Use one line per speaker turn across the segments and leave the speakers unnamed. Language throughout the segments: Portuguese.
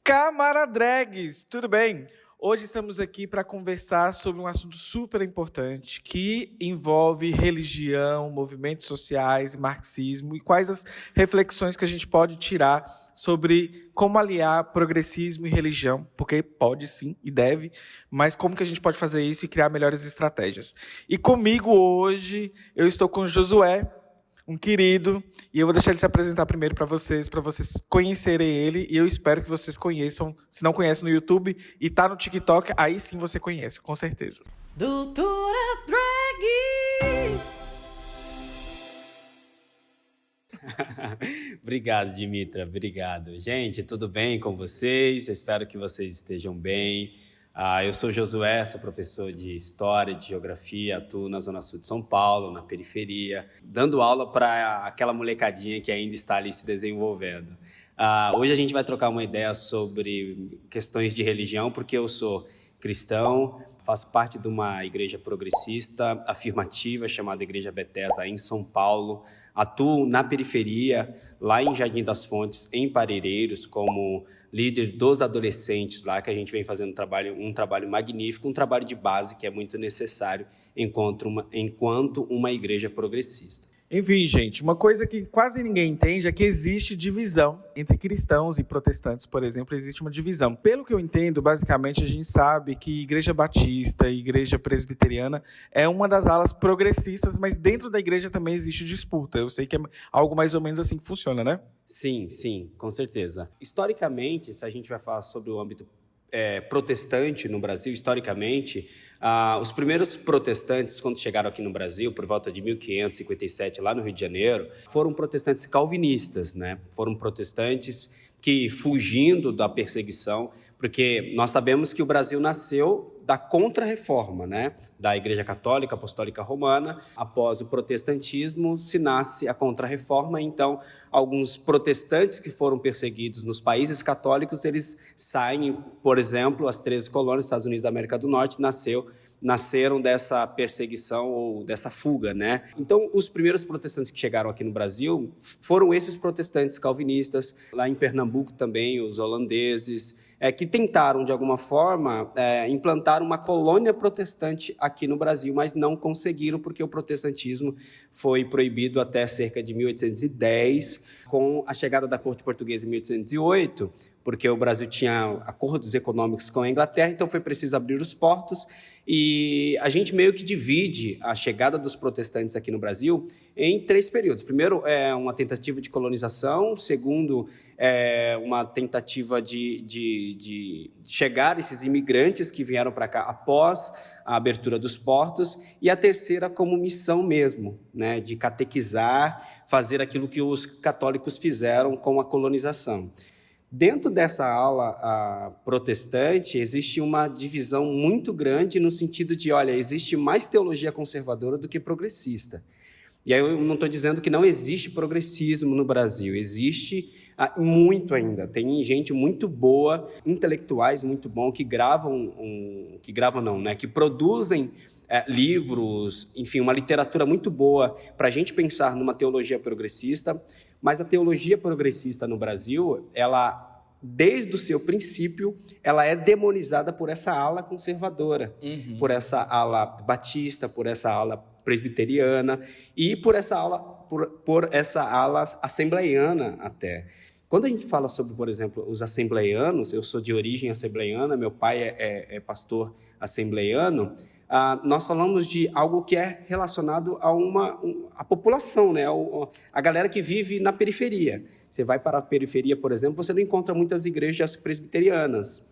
Camaradrags, tudo bem? Hoje estamos aqui para conversar sobre um assunto super importante que envolve religião, movimentos sociais, marxismo e quais as reflexões que a gente pode tirar sobre como aliar progressismo e religião, porque pode sim e deve, mas como que a gente pode fazer isso e criar melhores estratégias. E comigo hoje eu estou com o Josué, um querido, e eu vou deixar ele se apresentar primeiro para vocês conhecerem ele, e eu espero que vocês conheçam. Se não conhecem no YouTube e tá no TikTok, aí sim você conhece, com certeza.
Doutora Drag!
Obrigado, Dimitra, obrigado. Gente, tudo bem com vocês? Espero que vocês estejam bem. Eu sou Josué, sou professor de História e de Geografia, atuo na Zona Sul de São Paulo, na periferia, dando aula para aquela molecadinha que ainda está ali se desenvolvendo. Hoje a gente vai trocar uma ideia sobre questões de religião, porque eu sou cristão, faço parte de uma igreja progressista afirmativa chamada Igreja Bethesda em São Paulo. Atuo na periferia, lá em Jardim das Fontes, em Parelheiros, como líder dos adolescentes lá, que a gente vem fazendo um trabalho magnífico, um trabalho de base que é muito necessário enquanto uma igreja progressista.
Enfim, gente, uma coisa que quase ninguém entende é que existe divisão entre cristãos e protestantes, por exemplo, existe uma divisão. Pelo que eu entendo, basicamente, a gente sabe que Igreja Batista e Igreja Presbiteriana é uma das alas progressistas, mas dentro da igreja também existe disputa. Eu sei que é algo mais ou menos assim que funciona, né?
Sim, com certeza. Historicamente, se a gente vai falar sobre o âmbito protestante no Brasil, historicamente, os primeiros protestantes, quando chegaram aqui no Brasil, por volta de 1557, lá no Rio de Janeiro, foram protestantes calvinistas, né? Foram protestantes que, fugindo da perseguição, porque nós sabemos que o Brasil nasceu da Contra-Reforma, né? Da Igreja Católica Apostólica Romana. Após o protestantismo, se nasce a Contra-Reforma. Então, alguns protestantes que foram perseguidos nos países católicos, eles saem, por exemplo, as 13 colônias dos Estados Unidos da América do Norte nasceram dessa perseguição ou dessa fuga, né? Então, os primeiros protestantes que chegaram aqui no Brasil foram esses protestantes calvinistas, lá em Pernambuco também, os holandeses, que tentaram, de alguma forma, implantar uma colônia protestante aqui no Brasil, mas não conseguiram, porque o protestantismo foi proibido até cerca de 1810, com a chegada da corte portuguesa em 1808, porque o Brasil tinha acordos econômicos com a Inglaterra, então foi preciso abrir os portos, e a gente meio que divide a chegada dos protestantes aqui no Brasil em 3 períodos. Primeiro, uma tentativa de colonização. Segundo, uma tentativa de chegar esses imigrantes que vieram para cá após a abertura dos portos. E a terceira, como missão mesmo, né, de catequizar, fazer aquilo que os católicos fizeram com a colonização. Dentro dessa ala protestante, existe uma divisão muito grande no sentido de, existe mais teologia conservadora do que progressista. E aí eu não estou dizendo que não existe progressismo no Brasil, existe muito ainda. Tem gente muito boa, intelectuais muito bons, que produzem livros, enfim, uma literatura muito boa para a gente pensar numa teologia progressista. Mas a teologia progressista no Brasil, ela, desde o seu princípio, ela é demonizada por essa ala conservadora, por essa ala batista, por essa ala presbiteriana e por essa ala assembleiana até. Quando a gente fala sobre, por exemplo, os assembleianos, eu sou de origem assembleiana, meu pai é pastor assembleiano, nós falamos de algo que é relacionado a população, né? A galera que vive na periferia. Você vai para a periferia, por exemplo, você não encontra muitas igrejas presbiterianas,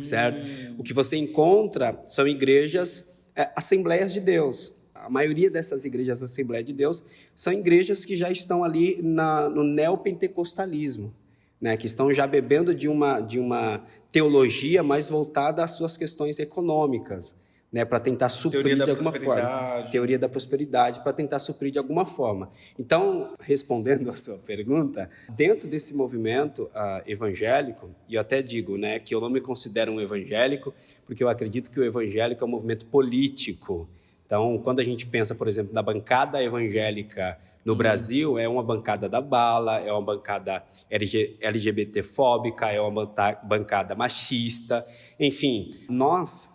certo? O que você encontra são igrejas, Assembleias de Deus. A maioria dessas igrejas Assembleia de Deus são igrejas que já estão ali no neopentecostalismo, né, que estão já bebendo de uma teologia mais voltada às suas questões econômicas, né, para tentar suprir de alguma forma. Teoria da prosperidade, para tentar suprir de alguma forma. Então, respondendo a sua pergunta, dentro desse movimento evangélico, e eu até digo, né, que eu não me considero um evangélico, porque eu acredito que o evangélico é um movimento político. Então, quando a gente pensa, por exemplo, na bancada evangélica no Brasil, é uma bancada da bala, é uma bancada LGBT-fóbica, é uma bancada machista. Enfim, nós,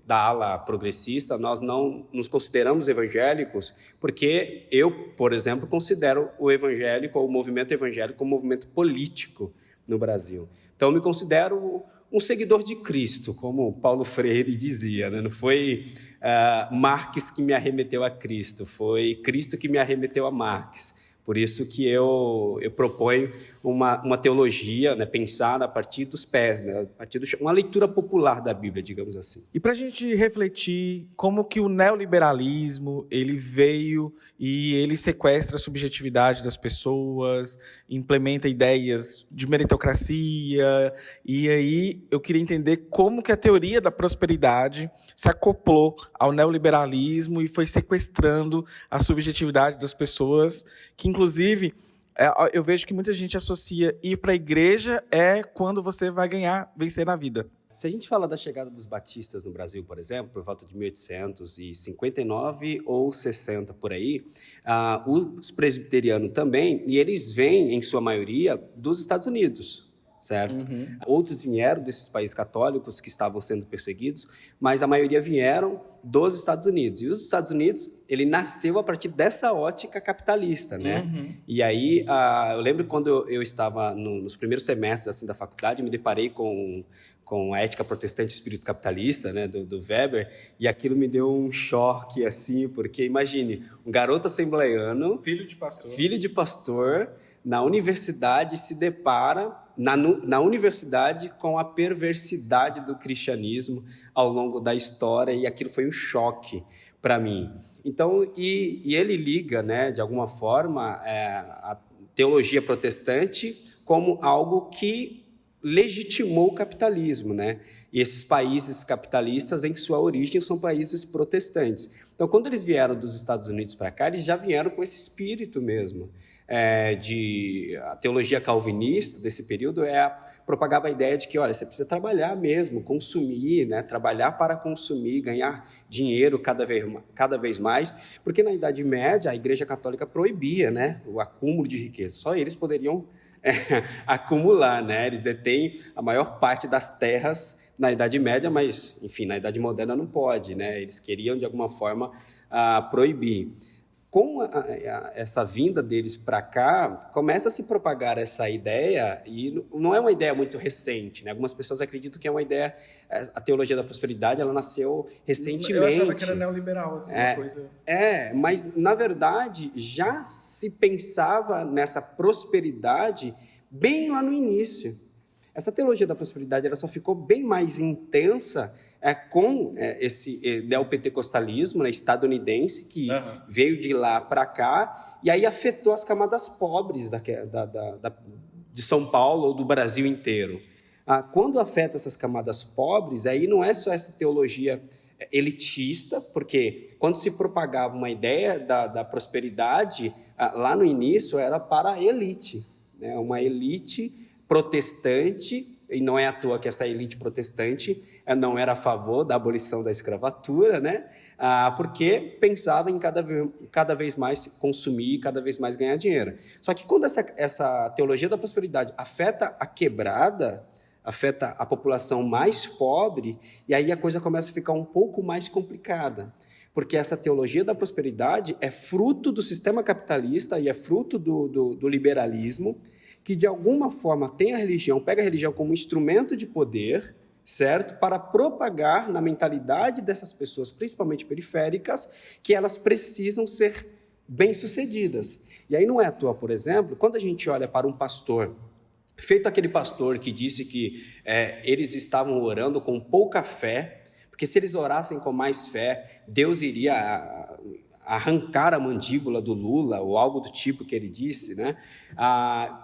da ala progressista, nós não nos consideramos evangélicos porque eu, por exemplo, considero o evangélico, ou o movimento evangélico, um movimento político no Brasil. Então, eu me considero um seguidor de Cristo, como Paulo Freire dizia, né? Não foi Marx que me arremeteu a Cristo, foi Cristo que me arremeteu a Marx. Por isso que eu proponho uma teologia, né, pensada a partir dos pés, né, a partir uma leitura popular da Bíblia, digamos assim.
E para a gente refletir como que o neoliberalismo ele veio e ele sequestra a subjetividade das pessoas, implementa ideias de meritocracia, e aí eu queria entender como que a teoria da prosperidade se acoplou ao neoliberalismo e foi sequestrando a subjetividade das pessoas, que inclusive eu vejo que muita gente associa ir para a igreja é quando você vai vencer na vida.
Se a gente fala da chegada dos batistas no Brasil, por exemplo, por volta de 1859 ou 60 por aí, os presbiterianos também, e eles vêm, em sua maioria, dos Estados Unidos, certo? Outros vieram desses países católicos que estavam sendo perseguidos, mas a maioria vieram dos Estados Unidos. E os Estados Unidos, ele nasceu a partir dessa ótica capitalista, né? E aí, eu lembro quando eu estava nos primeiros semestres assim, da faculdade, me deparei com a Ética Protestante e Espírito Capitalista, né, do Weber, e aquilo me deu um choque, assim, porque, imagine, um garoto assembleiano, filho de pastor, na universidade se depara, na universidade, com a perversidade do cristianismo ao longo da história, e aquilo foi um choque para mim. Então, e ele liga, né, de alguma forma, a teologia protestante como algo que legitimou o capitalismo, né? E esses países capitalistas, em sua origem, são países protestantes. Então, quando eles vieram dos Estados Unidos para cá, eles já vieram com esse espírito mesmo. A teologia calvinista desse período propagava a ideia de que, olha, você precisa trabalhar mesmo, consumir, né? Trabalhar para consumir, ganhar dinheiro cada vez mais, porque na Idade Média a Igreja Católica proibia, né, o acúmulo de riqueza. Só eles poderiam acumular, né? Eles detêm a maior parte das terras na Idade Média, mas, enfim, na Idade Moderna não pode, né? Eles queriam, de alguma forma, proibir. Com essa vinda deles para cá, começa a se propagar essa ideia, e não é uma ideia muito recente, né? Algumas pessoas acreditam que é uma ideia, a teologia da prosperidade, ela nasceu recentemente.
Eu achava que era neoliberal, assim, uma coisa...
Mas, na verdade, já se pensava nessa prosperidade bem lá no início. Essa teologia da prosperidade, ela só ficou bem mais intensa com esse neopentecostalismo, né, estadunidense, que veio de lá para cá, e aí afetou as camadas pobres de São Paulo ou do Brasil inteiro. Quando afeta essas camadas pobres, aí não é só essa teologia elitista, porque quando se propagava uma ideia da prosperidade, lá no início era para a elite, né, uma elite protestante. E não é à toa que essa elite protestante não era a favor da abolição da escravatura, né? Porque pensava em cada vez mais consumir, cada vez mais ganhar dinheiro. Só que quando essa teologia da prosperidade afeta a quebrada, afeta a população mais pobre, e aí a coisa começa a ficar um pouco mais complicada. Porque essa teologia da prosperidade é fruto do sistema capitalista e é fruto do liberalismo, que de alguma forma pega a religião como instrumento de poder, certo? Para propagar na mentalidade dessas pessoas, principalmente periféricas, que elas precisam ser bem-sucedidas. E aí não é à toa, por exemplo, quando a gente olha para um pastor, feito aquele pastor que disse que eles estavam orando com pouca fé, porque se eles orassem com mais fé, Deus iria arrancar a mandíbula do Lula, ou algo do tipo que ele disse, né?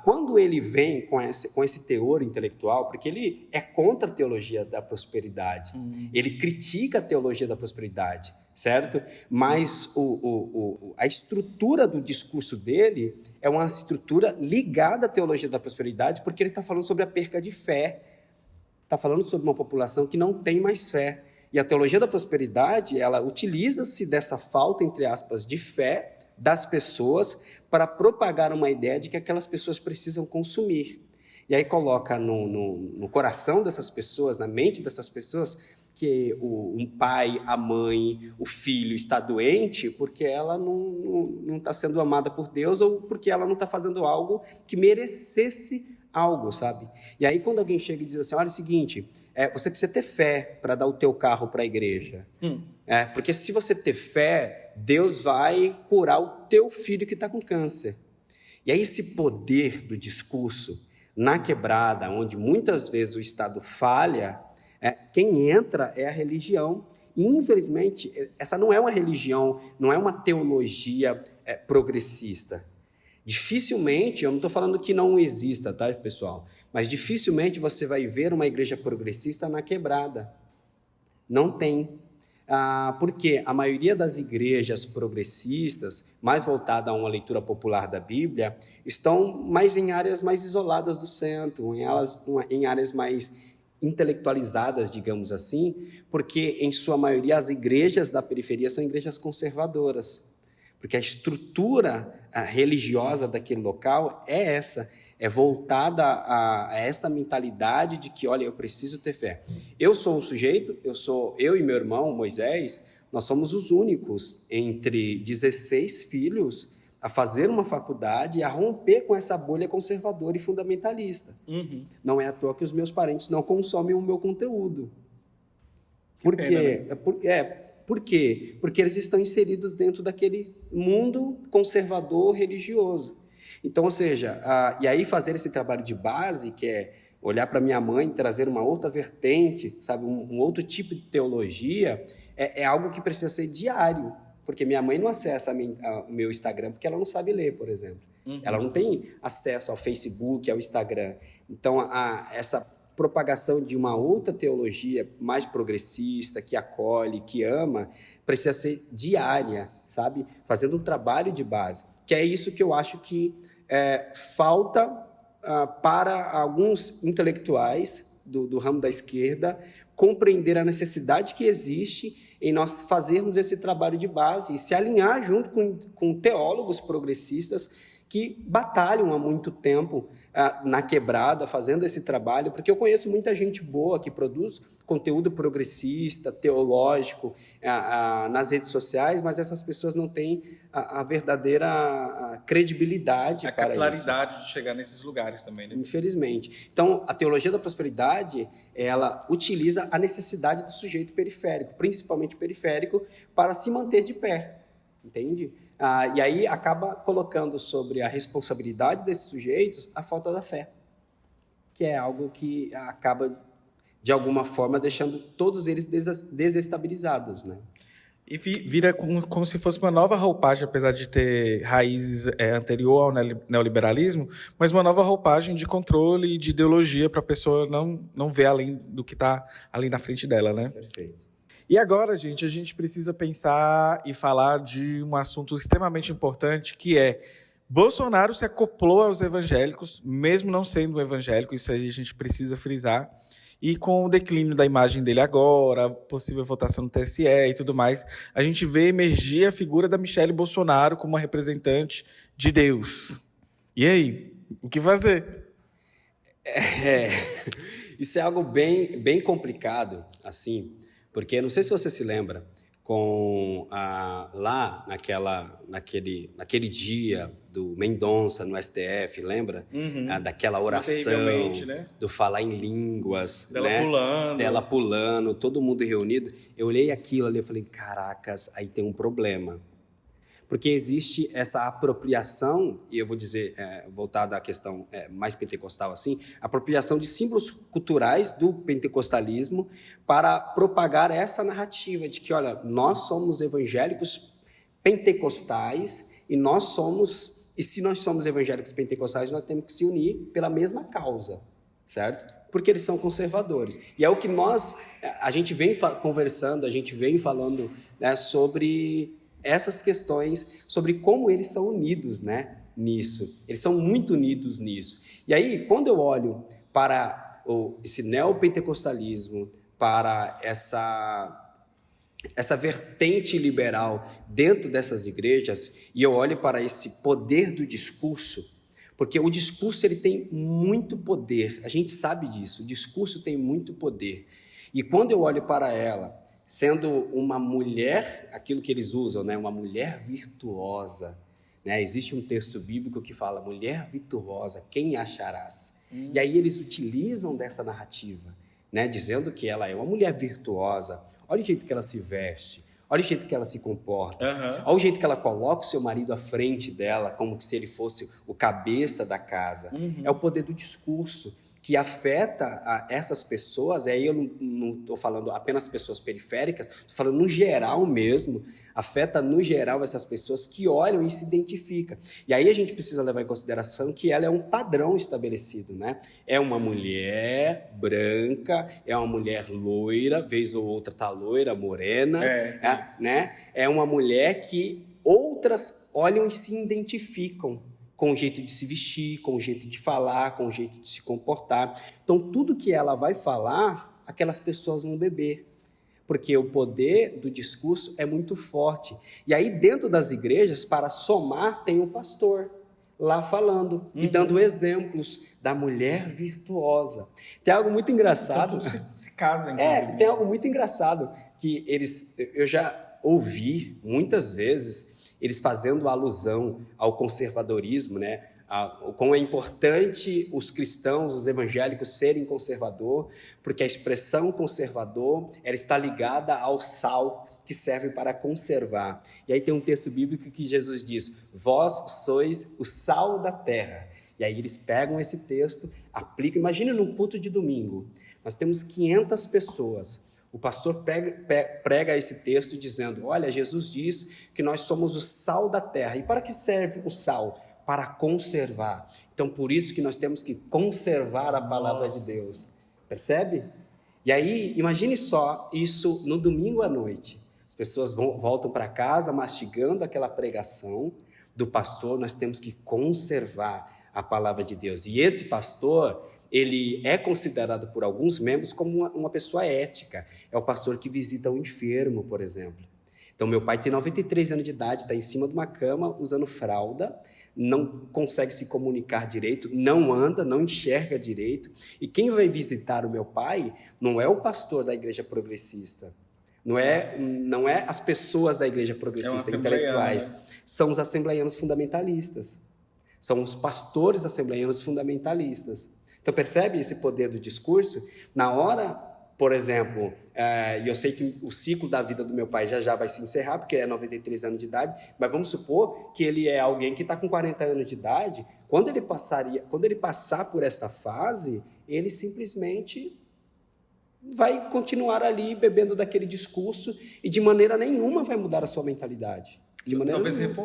Quando ele vem com esse teor intelectual, porque ele é contra a teologia da prosperidade, ele critica a teologia da prosperidade, certo? Mas a estrutura do discurso dele é uma estrutura ligada à teologia da prosperidade, porque ele está falando sobre a perca de fé, está falando sobre uma população que não tem mais fé. E a teologia da prosperidade, ela utiliza-se dessa falta, entre aspas, de fé das pessoas para propagar uma ideia de que aquelas pessoas precisam consumir. E aí coloca no coração dessas pessoas, na mente dessas pessoas, que um pai, a mãe, o filho está doente porque ela não está sendo amada por Deus ou porque ela não está fazendo algo que merecesse algo, sabe? E aí quando alguém chega e diz assim, olha, é o seguinte, você precisa ter fé para dar o teu carro para a igreja. Porque se você ter fé, Deus vai curar o teu filho que está com câncer. E aí esse poder do discurso na quebrada, onde muitas vezes o Estado falha, quem entra é a religião. E, infelizmente, essa não é uma religião, não é uma teologia progressista. Dificilmente, eu não estou falando que não exista, tá, pessoal? Mas dificilmente você vai ver uma igreja progressista na quebrada. Não tem. Porque a maioria das igrejas progressistas, mais voltada a uma leitura popular da Bíblia, estão mais em áreas mais isoladas do centro, em áreas mais intelectualizadas, digamos assim, porque, em sua maioria, as igrejas da periferia são igrejas conservadoras, porque a estrutura religiosa daquele local é voltada a essa mentalidade de que, olha, eu preciso ter fé. Eu sou um sujeito, eu e meu irmão, Moisés, nós somos os únicos entre 16 filhos a fazer uma faculdade e a romper com essa bolha conservadora e fundamentalista. Não é à toa que os meus parentes não consomem o meu conteúdo. Por quê? Por quê? Porque eles estão inseridos dentro daquele mundo conservador religioso. Então, ou seja, e aí fazer esse trabalho de base, que é olhar para minha mãe, trazer uma outra vertente, sabe, um outro tipo de teologia, é algo que precisa ser diário. Porque minha mãe não acessa o meu Instagram porque ela não sabe ler, por exemplo. Ela não tem acesso ao Facebook, ao Instagram. Então, essa propagação de uma outra teologia mais progressista, que acolhe, que ama, precisa ser diária, sabe? Fazendo um trabalho de base. Que é isso que eu acho que falta para alguns intelectuais do ramo da esquerda compreender a necessidade que existe em nós fazermos esse trabalho de base e se alinhar junto com teólogos progressistas que batalham há muito tempo na quebrada, fazendo esse trabalho, porque eu conheço muita gente boa que produz conteúdo progressista, teológico, nas redes sociais, mas essas pessoas não têm a verdadeira credibilidade para isso. A
capilaridade de chegar nesses lugares também, né?
Infelizmente. Então, a teologia da prosperidade, ela utiliza a necessidade do sujeito periférico, principalmente periférico, para se manter de pé, entende? E aí acaba colocando sobre a responsabilidade desses sujeitos a falta da fé, que é algo que acaba, de alguma forma, deixando todos eles desestabilizados, né?
E vira como se fosse uma nova roupagem, apesar de ter raízes anterior ao neoliberalismo, mas uma nova roupagem de controle e de ideologia para a pessoa não ver além do que está ali na frente dela, né?
Perfeito.
E agora, gente, a gente precisa pensar e falar de um assunto extremamente importante, que é Bolsonaro se acoplou aos evangélicos, mesmo não sendo um evangélico, isso aí a gente precisa frisar, e com o declínio da imagem dele agora, a possível votação no TSE e tudo mais, a gente vê emergir a figura da Michelle Bolsonaro como uma representante de Deus. E aí, o que fazer?
Isso é algo bem, bem complicado, assim, porque não sei se você se lembra, lá naquele dia do Mendonça no STF, lembra? Daquela oração,
né?
do falar em línguas,
dela
pulando, todo mundo reunido. Eu olhei aquilo ali e falei, caracas, aí tem um problema. Porque existe essa apropriação, e eu vou dizer, voltada à questão mais pentecostal assim, apropriação de símbolos culturais do pentecostalismo para propagar essa narrativa de que, olha, nós somos evangélicos pentecostais e se nós somos evangélicos pentecostais, nós temos que se unir pela mesma causa, certo? Porque eles são conservadores. E é o que a gente vem conversando, a gente vem falando, né, sobre essas questões, sobre como eles são unidos, né, nisso. Eles são muito unidos nisso. E aí, quando eu olho para esse neopentecostalismo, para essa essa vertente liberal dentro dessas igrejas, e eu olho para esse poder do discurso, porque o discurso ele tem muito poder, a gente sabe disso, o discurso tem muito poder. E quando eu olho para ela, sendo uma mulher, aquilo que eles usam, né, uma mulher virtuosa, né, existe um texto bíblico que fala, mulher virtuosa, quem acharás? E aí eles utilizam dessa narrativa, né, dizendo que ela é uma mulher virtuosa. Olha o jeito que ela se veste, olha o jeito que ela se comporta, olha o jeito que ela coloca o seu marido à frente dela, como se ele fosse o cabeça da casa. É o poder do discurso que afeta essas pessoas, aí eu não estou falando apenas pessoas periféricas, estou falando no geral mesmo, afeta no geral essas pessoas que olham e se identificam. E aí a gente precisa levar em consideração que ela é um padrão estabelecido, né? É uma mulher branca, é uma mulher loira, vez ou outra está loira, morena, né? É uma mulher que outras olham e se identificam com o jeito de se vestir, com o jeito de falar, com o jeito de se comportar. Então, tudo que ela vai falar, aquelas pessoas vão beber, porque o poder do discurso é muito forte. E aí, dentro das igrejas, para somar, tem o pastor lá falando e dando exemplos da mulher virtuosa. Tem algo muito engraçado.
Então, tudo se casa, inclusive.
Tem algo muito engraçado que eu já ouvi muitas vezes eles fazendo alusão ao conservadorismo, né? Como é importante os cristãos, os evangélicos serem conservador, porque a expressão conservador ela está ligada ao sal que serve para conservar. E aí tem um texto bíblico que Jesus diz, vós sois o sal da terra. E aí eles pegam esse texto, aplicam, imagina num culto de domingo, nós temos 500 pessoas, o pastor prega esse texto dizendo, olha, Jesus diz que nós somos o sal da terra. E para que serve o sal? Para conservar. Então, por isso que nós temos que conservar a palavra de Deus. Percebe? E aí, imagine só isso no domingo à noite. As pessoas voltam para casa mastigando aquela pregação do pastor. Nós temos que conservar a palavra de Deus. E esse pastor, ele é considerado por alguns membros como uma pessoa ética. É o pastor que visita o enfermo, por exemplo. Então, meu pai tem 93 anos de idade, está em cima de uma cama, usando fralda, não consegue se comunicar direito, não anda, não enxerga direito. E quem vai visitar o meu pai não é o pastor da igreja progressista, não é as pessoas da igreja progressista intelectuais, né? São os assembleianos fundamentalistas, são os pastores assembleianos fundamentalistas. Então, percebe esse poder do discurso? Na hora, por exemplo, eu sei que o ciclo da vida do meu pai já vai se encerrar, porque é 93 anos de idade, mas vamos supor que ele é alguém que está com 40 anos de idade, quando ele passar por essa fase, ele simplesmente vai continuar ali bebendo daquele discurso e de maneira nenhuma vai mudar a sua mentalidade. De maneira
Talvez
nenhuma.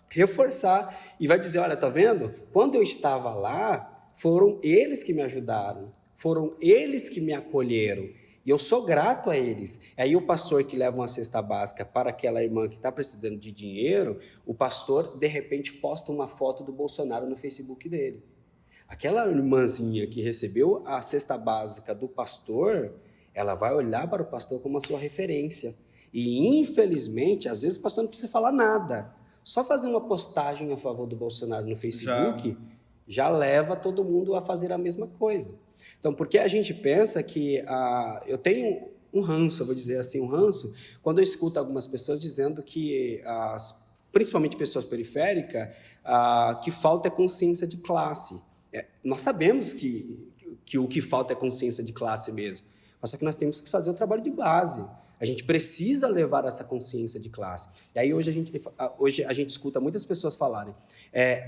Reforçar.
E vai dizer, olha, tá vendo? Quando eu estava lá, foram eles que me ajudaram, foram eles que me acolheram, e eu sou grato a eles. Aí o pastor que leva uma cesta básica para aquela irmã que está precisando de dinheiro, o pastor, de repente, posta uma foto do Bolsonaro no Facebook dele. Aquela irmãzinha que recebeu a cesta básica do pastor, ela vai olhar para o pastor como a sua referência. E, infelizmente, às vezes o pastor não precisa falar nada. Só fazer uma postagem a favor do Bolsonaro no Facebook já leva todo mundo a fazer a mesma coisa. Então, porque a gente pensa que... eu tenho um ranço, eu vou dizer assim, um ranço, quando eu escuto algumas pessoas dizendo que, principalmente pessoas periféricas, que falta é consciência de classe. Nós sabemos que o que falta é consciência de classe mesmo, mas só que nós temos que fazer o trabalho de base. A gente precisa levar essa consciência de classe. E aí hoje a gente escuta muitas pessoas falarem,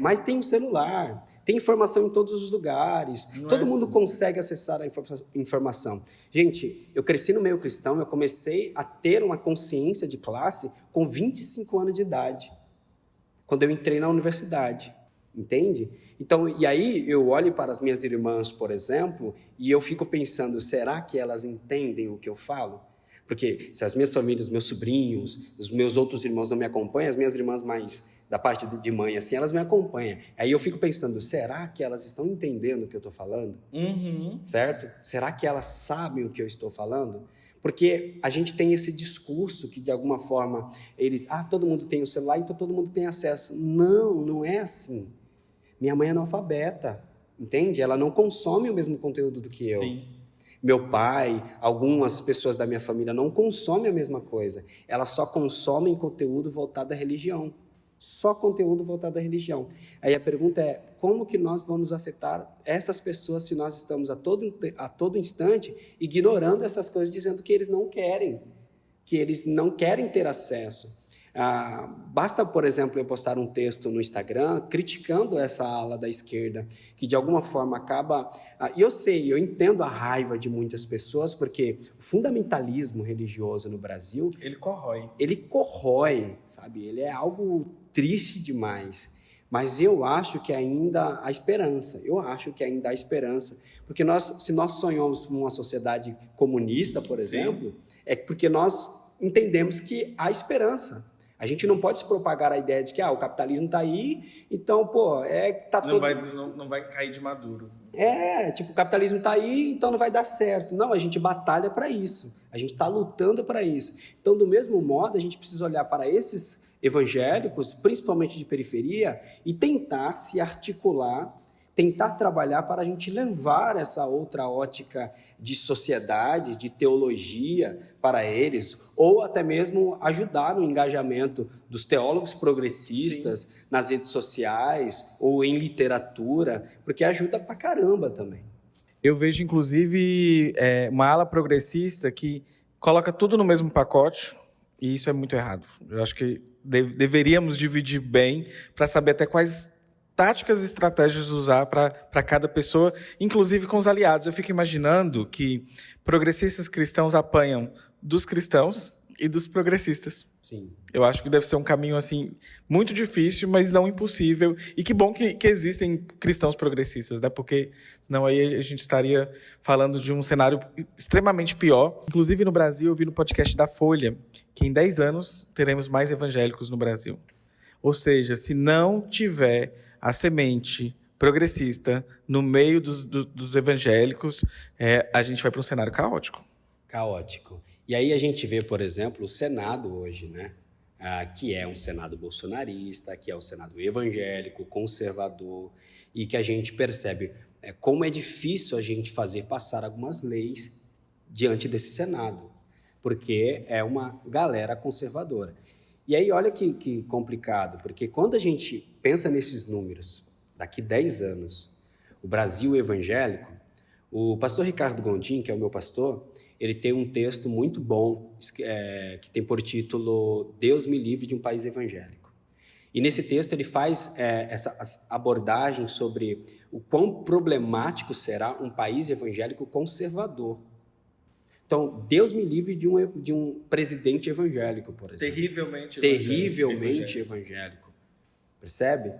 mas tem um celular, tem informação em todos os lugares, todo mundo consegue acessar a informação. Gente, eu cresci no meio cristão, eu comecei a ter uma consciência de classe com 25 anos de idade, quando eu entrei na universidade. Entende? Então, e aí eu olho para as minhas irmãs, por exemplo, e eu fico pensando, será que elas entendem o que eu falo? Porque se as minhas famílias, meus sobrinhos, os meus outros irmãos não me acompanham, as minhas irmãs mais da parte de mãe, assim, elas me acompanham. Aí eu fico pensando, será que elas estão entendendo o que eu estou falando? Certo? Será que elas sabem o que eu estou falando? Porque a gente tem esse discurso que, de alguma forma, eles... todo mundo tem o celular, então todo mundo tem acesso. Não, não é assim. Minha mãe é analfabeta, entende? Ela não consome o mesmo conteúdo do que eu.
Sim.
Meu pai, algumas pessoas da minha família não consomem a mesma coisa. Elas só consomem conteúdo voltado à religião. Só conteúdo voltado à religião. Aí a pergunta é, como que nós vamos afetar essas pessoas se nós estamos a todo instante ignorando essas coisas, dizendo que eles não querem ter acesso. Basta, por exemplo, eu postar um texto no Instagram criticando essa ala da esquerda, que de alguma forma acaba... E eu entendo a raiva de muitas pessoas, porque o fundamentalismo religioso no Brasil...
Ele corrói.
Ele corrói, sabe? Ele é algo triste demais. Mas eu acho que ainda há esperança. Porque se nós sonhamos com uma sociedade comunista, por exemplo, é porque nós entendemos que há esperança. A gente não pode se propagar a ideia de que o capitalismo está aí, então,
não vai cair de maduro.
O capitalismo está aí, então não vai dar certo. Não, a gente batalha para isso. A gente está lutando para isso. Então, do mesmo modo, a gente precisa olhar para esses evangélicos, principalmente de periferia, e tentar se articular, tentar trabalhar para a gente levar essa outra ótica de sociedade, de teologia para eles, ou até mesmo ajudar no engajamento dos teólogos progressistas nas redes sociais ou em literatura, porque ajuda pra caramba também.
Eu vejo, inclusive, uma ala progressista que coloca tudo no mesmo pacote, e isso é muito errado. Eu acho que deveríamos dividir bem para saber até quais táticas e estratégias usar para cada pessoa, inclusive com os aliados. Eu fico imaginando que progressistas cristãos apanham dos cristãos e dos progressistas.
Sim.
Eu acho que deve ser um caminho assim muito difícil, mas não impossível. E que bom que existem cristãos progressistas, né? Porque senão aí a gente estaria falando de um cenário extremamente pior. Inclusive no Brasil, eu vi no podcast da Folha que em 10 anos teremos mais evangélicos no Brasil. Ou seja, se não tiver a semente progressista no meio dos evangélicos, a gente vai para um cenário caótico.
Caótico. E aí a gente vê, por exemplo, o Senado hoje, né? Que é um Senado bolsonarista, que é um Senado evangélico, conservador, e que a gente percebe como é difícil a gente fazer passar algumas leis diante desse Senado, porque é uma galera conservadora. E aí olha que complicado, porque quando a gente pensa nesses números, daqui 10 anos, o Brasil evangélico, o pastor Ricardo Gondim, que é o meu pastor, ele tem um texto muito bom, que tem por título Deus me livre de um país evangélico. E nesse texto ele faz essa abordagem sobre o quão problemático será um país evangélico conservador. Então, Deus me livre de um presidente evangélico, por exemplo. Terrivelmente evangélico. Percebe?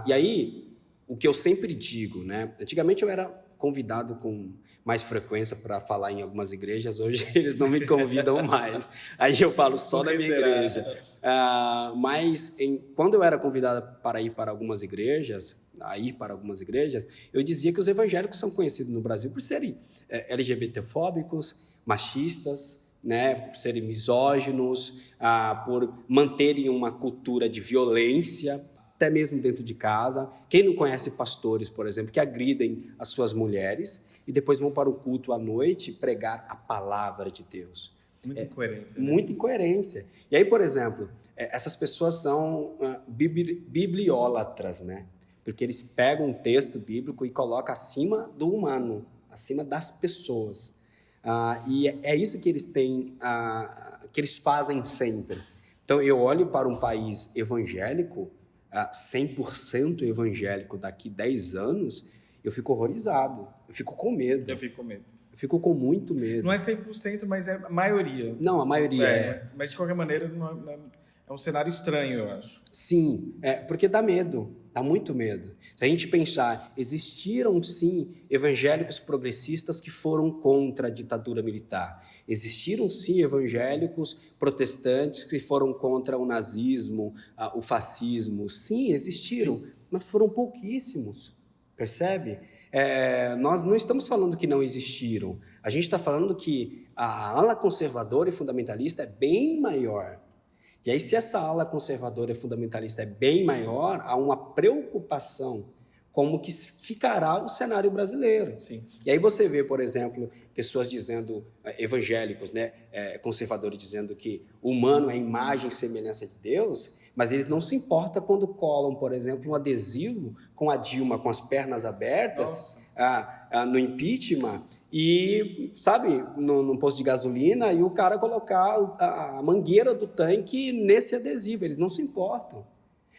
E aí, o que eu sempre digo, né? Antigamente eu era convidado com mais frequência para falar em algumas igrejas, hoje eles não me convidam mais. Aí eu falo só da minha igreja. Mas quando eu era convidado para ir para algumas igrejas, eu dizia que os evangélicos são conhecidos no Brasil por serem LGBTfóbicos, machistas, né, por serem misóginos, por manterem uma cultura de violência, até mesmo dentro de casa. Quem não conhece pastores, por exemplo, que agridem as suas mulheres e depois vão para o culto à noite pregar a palavra de Deus.
Muita incoerência. Né?
Muita incoerência. E aí, por exemplo, essas pessoas são bibliólatras, né? Porque eles pegam um texto bíblico e colocam acima do humano, acima das pessoas. E é isso que eles têm, que eles fazem sempre. Então, eu olho para um país evangélico, 100% evangélico daqui 10 anos, eu fico horrorizado, eu fico com medo.
Eu fico com medo.
Eu fico com muito medo.
Não é 100%, mas é a maioria.
Não, a maioria é.
Mas, de qualquer maneira, é um cenário estranho, eu acho.
Sim, porque dá medo, dá muito medo. Se a gente pensar, existiram, sim, evangélicos progressistas que foram contra a ditadura militar. Existiram, sim, evangélicos protestantes que foram contra o nazismo, o fascismo. Sim, existiram, sim. Mas foram pouquíssimos, percebe? nós não estamos falando que não existiram. A gente está falando que a ala conservadora e fundamentalista é bem maior. E aí, se essa ala conservadora e fundamentalista é bem maior, há uma preocupação como que ficará o cenário brasileiro.
Sim.
E aí você vê, por exemplo, pessoas dizendo, evangélicos, né, conservadores, dizendo que o humano é a imagem e semelhança de Deus, mas eles não se importam quando colam, por exemplo, um adesivo com a Dilma com as pernas abertas no impeachment e, sabe, no posto de gasolina, e o cara colocar a mangueira do tanque nesse adesivo. Eles não se importam.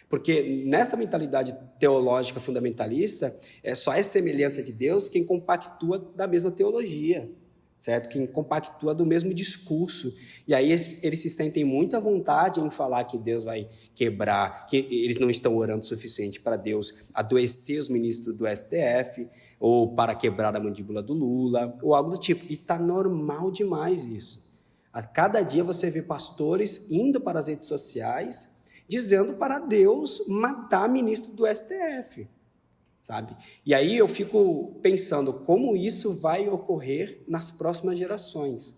Porque nessa mentalidade teológica fundamentalista, só é semelhança de Deus quem compactua da mesma teologia, certo? Quem compactua do mesmo discurso. E aí eles se sentem muito à vontade em falar que Deus vai quebrar, que eles não estão orando o suficiente para Deus adoecer os ministros do STF, ou para quebrar a mandíbula do Lula, ou algo do tipo. E está normal demais isso. A cada dia você vê pastores indo para as redes sociais dizendo para Deus matar ministro do STF, sabe? E aí eu fico pensando como isso vai ocorrer nas próximas gerações,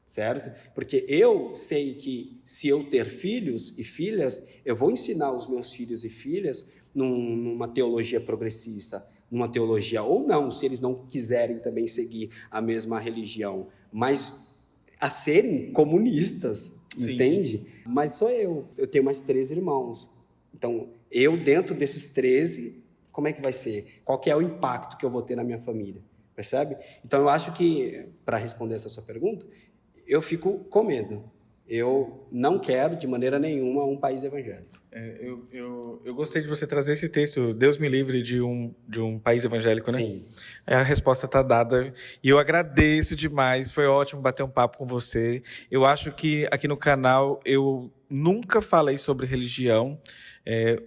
certo? Porque eu sei que se eu ter filhos e filhas, eu vou ensinar os meus filhos e filhas numa teologia progressista, numa teologia, ou não, se eles não quiserem também seguir a mesma religião, mas a serem comunistas. Sim. Entende? Mas sou eu tenho mais 13 irmãos. Então, eu dentro desses 13, como é que vai ser? Qual que é o impacto que eu vou ter na minha família? Percebe? Então, eu acho que, para responder essa sua pergunta, eu fico com medo. Eu não quero, de maneira nenhuma, um país evangélico.
Eu gostei de você trazer esse texto, Deus me livre de um país evangélico, né?
Sim.
A resposta está dada e eu agradeço demais, foi ótimo bater um papo com você. Eu acho que aqui no canal eu nunca falei sobre religião.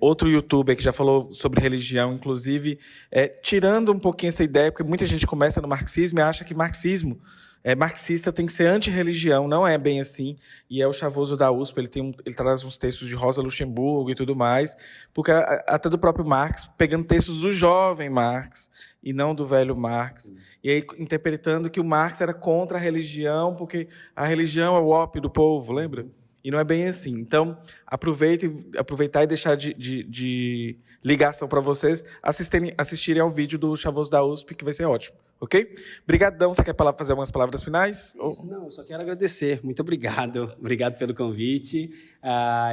Outro youtuber que já falou sobre religião, inclusive, tirando um pouquinho essa ideia, porque muita gente começa no marxismo e acha que marxismo marxista tem que ser anti-religião, não é bem assim, e é o Chavoso da USP, ele traz uns textos de Rosa Luxemburgo e tudo mais, porque até do próprio Marx, pegando textos do jovem Marx, e não do velho Marx, e aí interpretando que o Marx era contra a religião, porque a religião é o ópio do povo, lembra? E não é bem assim. Então, aproveitar e deixar de ligação para vocês assistirem ao vídeo do Chavoso da USP, que vai ser ótimo. Ok? Obrigadão. Você quer fazer algumas palavras finais?
Não, eu só quero agradecer. Muito obrigado. Obrigado pelo convite.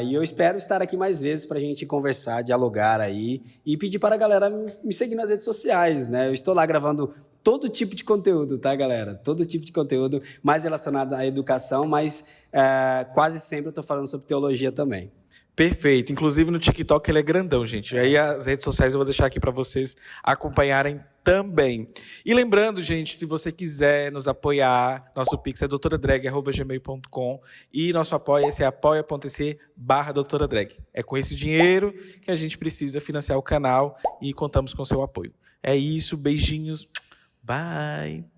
E eu espero estar aqui mais vezes para a gente conversar, dialogar aí e pedir para a galera me seguir nas redes sociais, né? Eu estou lá gravando todo tipo de conteúdo, tá, galera? Todo tipo de conteúdo mais relacionado à educação, mas quase sempre eu estou falando sobre teologia também.
Perfeito. Inclusive no TikTok ele é grandão, gente. Aí as redes sociais eu vou deixar aqui para vocês acompanharem também. E lembrando, gente, se você quiser nos apoiar, nosso Pix é doutoradrag@gmail.com e nosso apoia-se é apoia.se/doutoradrag. É com esse dinheiro que a gente precisa financiar o canal e contamos com o seu apoio. É isso, beijinhos. Bye!